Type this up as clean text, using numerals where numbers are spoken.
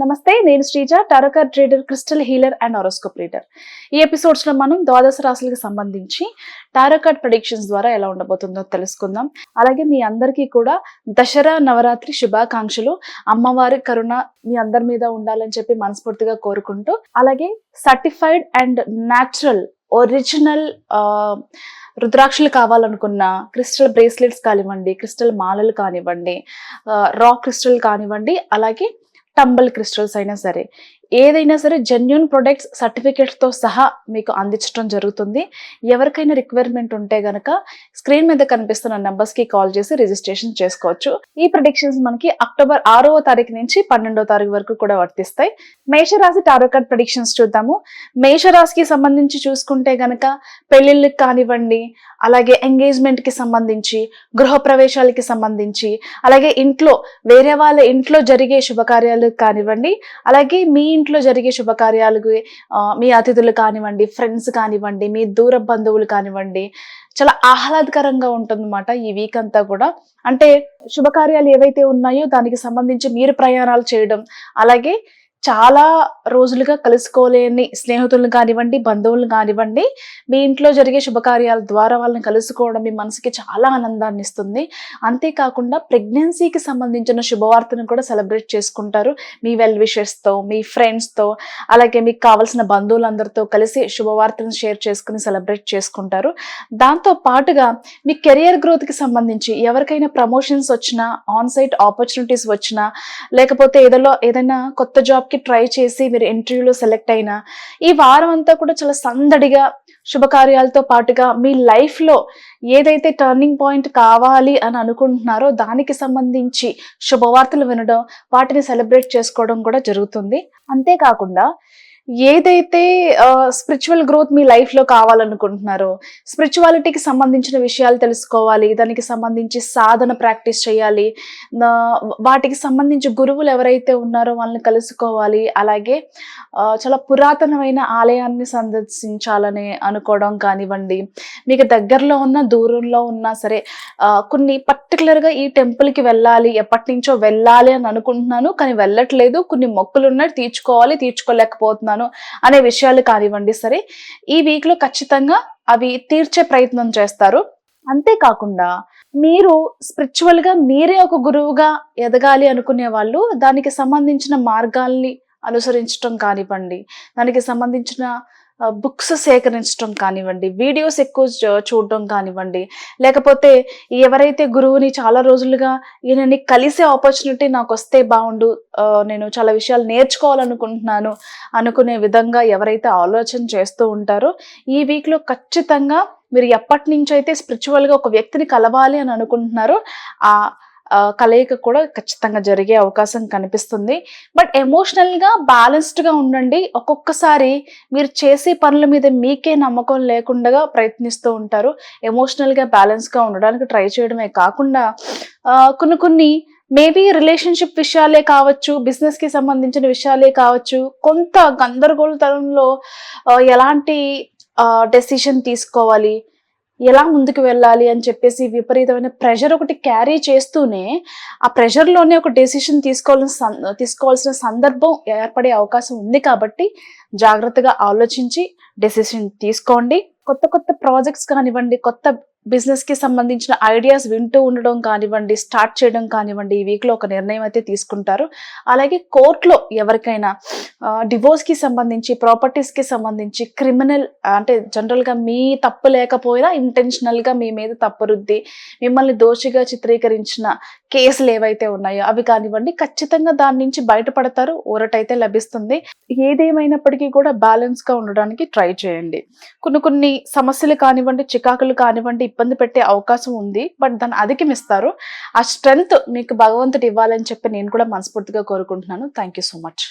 నమస్తే, నేను Sreeja, tarot card reader, crystal healer and horoscope reader. ఈ ఎపిసోడ్స్ లో మనం ద్వాదశ రాశులకు సంబంధించి టారో కార్డ్ ప్రెడిక్షన్స్ ద్వారా ఎలా ఉండబోతుందో తెలుసుకుందాం. అలాగే మీ అందరికీ కూడా దసరా నవరాత్రి శుభాకాంక్షలు. అమ్మవారి కరుణ మీ అందరి మీద ఉండాలని చెప్పి మనస్ఫూర్తిగా కోరుకుంటూ, అలాగే సర్టిఫైడ్ అండ్ న్యాచురల్ ఒరిజినల్ రుద్రాక్షలు కావాలనుకున్న క్రిస్టల్ బ్రేస్లెట్స్ కానివ్వండి, క్రిస్టల్ మాలలు కానివ్వండి, రా క్రిస్టల్ కానివ్వండి, అలాగే టంబల్ క్రిస్టల్స్ అయినా సరే, ఏదైనా సరే జెన్యూన్ ప్రొడక్ట్స్ సర్టిఫికేట్స్తో సహా మీకు అందించడం జరుగుతుంది. ఎవరికైనా రిక్వైర్మెంట్ ఉంటే గనక స్క్రీన్ మీద కనిపిస్తున్న నెంబర్స్కి కాల్ చేసి రిజిస్ట్రేషన్ చేసుకోవచ్చు. ఈ ప్రెడిక్షన్స్ మనకి అక్టోబర్ 6వ తారీఖు నుంచి 12వ తారీఖు వరకు కూడా వర్తిస్తాయి. మేషరాశి టారో కార్డ్ ప్రెడిక్షన్స్ చూద్దాము. మేషరాశికి సంబంధించి చూసుకుంటే గనక పెళ్లిళ్ళకి కానివ్వండి, అలాగే ఎంగేజ్మెంట్ కి సంబంధించి, గృహప్రవేశాలకి సంబంధించి, అలాగే ఇంట్లో వేరే వాళ్ళ ఇంట్లో జరిగే శుభకార్యాలకు కానివ్వండి, అలాగే మీ ఇంట్లో జరిగే శుభకార్యాలకు మీ అతిథులు కానివ్వండి, ఫ్రెండ్స్ కానివ్వండి, మీ దూర బంధువులు కానివ్వండి, చాలా ఆహ్లాదకరంగా ఉంటుందన్నమాట ఈ వీక్ అంతా కూడా. అంటే శుభకార్యాలు ఏవైతే ఉన్నాయో దానికి సంబంధించి మీరు ప్రయాణాలు చేయడం, అలాగే చాలా రోజులుగా కలుసుకోలేని స్నేహితులను కానివ్వండి, బంధువులను కానివ్వండి, మీ ఇంట్లో జరిగే శుభకార్యాల ద్వారా వాళ్ళని కలుసుకోవడం మీ మనసుకి చాలా ఆనందాన్ని ఇస్తుంది. అంతేకాకుండా ప్రెగ్నెన్సీకి సంబంధించిన శుభవార్తను కూడా సెలబ్రేట్ చేసుకుంటారు మీ వెల్ విషర్స్తో, మీ ఫ్రెండ్స్తో, అలాగే మీకు కావాల్సిన బంధువులందరితో కలిసి శుభవార్తను షేర్ చేసుకుని సెలబ్రేట్ చేసుకుంటారు. దాంతో పాటుగా మీ కెరియర్ గ్రోత్కి సంబంధించి ఎవరికైనా ప్రమోషన్స్ వచ్చినా, ఆన్ సైట్ ఆపర్చునిటీస్ వచ్చినా, లేకపోతే ఏదైనా కొత్త జాబ్కి ట్రై చేసి మీరు ఇంటర్వ్యూలో సెలెక్ట్ అయినా, ఈ వారం అంతా కూడా చాలా సందడిగా శుభకార్యాలతో పాటుగా మీ లైఫ్లో ఏదైతే టర్నింగ్ పాయింట్ కావాలి అని అనుకుంటున్నారో దానికి సంబంధించి శుభవార్తలు వినడం, వాటిని సెలబ్రేట్ చేసుకోవడం కూడా జరుగుతుంది. అంతేకాకుండా ఏదైతే స్పిరిచువల్ గ్రోత్ మీ లైఫ్లో కావాలనుకుంటున్నారో, స్పిరిచువాలిటీకి సంబంధించిన విషయాలు తెలుసుకోవాలి, దానికి సంబంధించి సాధన ప్రాక్టీస్ చేయాలి, వాటికి సంబంధించి గురువులు ఎవరైతే ఉన్నారో వాళ్ళని కలుసుకోవాలి, అలాగే చాలా పురాతనమైన ఆలయాన్ని సందర్శించాలని అనుకోవడం కానివ్వండి, మీకు దగ్గరలో ఉన్న దూరంలో ఉన్నా సరే కొన్ని పర్టికులర్గా ఈ టెంపుల్కి వెళ్ళాలి, ఎప్పటి నుంచో వెళ్ళాలి అని అనుకుంటున్నాను కానీ వెళ్ళట్లేదు, కొన్ని మొక్కులు ఉన్నాయి తీర్చుకోలేకపోతున్నాను అనే విషయాలు కానివ్వండి, సరే ఈ వీక్ లో ఖచ్చితంగా అవి తీర్చే ప్రయత్నం చేస్తారు. అంతేకాకుండా మీరు స్పిరిచువల్ గా మీరే ఒక గురువుగా ఎదగాలి అనుకునే వాళ్ళు దానికి సంబంధించిన మార్గాల్ని అనుసరించడం కానివ్వండి, దానికి సంబంధించిన బుక్స్ సేకరించడం కానివ్వండి, వీడియోస్ ఎక్కువ చూడడం కానివ్వండి, లేకపోతే ఎవరైతే గురువుని చాలా రోజులుగా ఈయనని కలిసే ఆపర్చునిటీ నాకు వస్తే బాగుండు, నేను చాలా విషయాలు నేర్చుకోవాలనుకుంటున్నాను అనుకునే విధంగా ఎవరైతే ఆలోచన చేస్తూ ఉంటారో ఈ వీక్లో ఖచ్చితంగా మీరు ఎప్పటి నుంచి అయితే స్పిరిచువల్గా ఒక వ్యక్తిని కలవాలి అని అనుకుంటున్నారో ఆ కలయిక కూడా ఖచ్చితంగా జరిగే అవకాశం కనిపిస్తుంది. బట్ ఎమోషనల్గా బ్యాలెన్స్డ్గా ఉండండి. ఒక్కొక్కసారి మీరు చేసే పనుల మీద మీకే నమ్మకం లేకుండా ప్రయత్నిస్తూ ఉంటారు. ఎమోషనల్గా బ్యాలెన్స్గా ఉండడానికి ట్రై చేయడమే కాకుండా కొన్ని మేబీ రిలేషన్షిప్ విషయాలే కావచ్చు, బిజినెస్కి సంబంధించిన విషయాలే కావచ్చు, కొంత గందరగోళతనంలో ఎలాంటి డెసిషన్ తీసుకోవాలి, ఎలా ముందుకు వెళ్ళాలి అని చెప్పేసి విపరీతమైన ప్రెషర్ ఒకటి క్యారీ చేస్తూనే ఆ ప్రెషర్లోనే ఒక డెసిషన్ తీసుకోవాల్సిన సందర్భం ఏర్పడే అవకాశం ఉంది. కాబట్టి జాగ్రత్తగా ఆలోచించి డెసిషన్ తీసుకోండి. కొత్త ప్రాజెక్ట్స్ కానివ్వండి, కొత్త బిజినెస్కి సంబంధించిన ఐడియాస్ వింటూ ఉండడం కానివ్వండి, స్టార్ట్ చేయడం కానివ్వండి, ఈ వీక్లో ఒక నిర్ణయం అయితే తీసుకుంటారు. అలాగే కోర్టులో ఎవరికైనా డివోర్స్కి సంబంధించి, ప్రాపర్టీస్కి సంబంధించి, క్రిమినల్ అంటే జనరల్గా మీ తప్పు లేకపోయినా ఇంటెన్షనల్గా మీ మీద తప్పు రుద్ది మిమ్మల్ని దోషిగా చిత్రీకరించిన కేసులు ఏవైతే ఉన్నాయో అవి కానివ్వండి, ఖచ్చితంగా దాని నుంచి బయటపడతారు, ఊరటైతే లభిస్తుంది. ఏదేమైనప్పటికీ కూడా బ్యాలెన్స్గా ఉండడానికి ట్రై చేయండి. కొన్ని సమస్యలు కానివ్వండి, చికాకులు కానివ్వండి ఇబ్బంది పెట్టే అవకాశం ఉంది, బట్ దాన్ని అధిగమిస్తారు. ఆ స్ట్రెంగ్త్ మీకు భగవంతుడు ఇవ్వాలని చెప్పి నేను కూడా మనస్ఫూర్తిగా కోరుకుంటున్నాను. Thank you so much.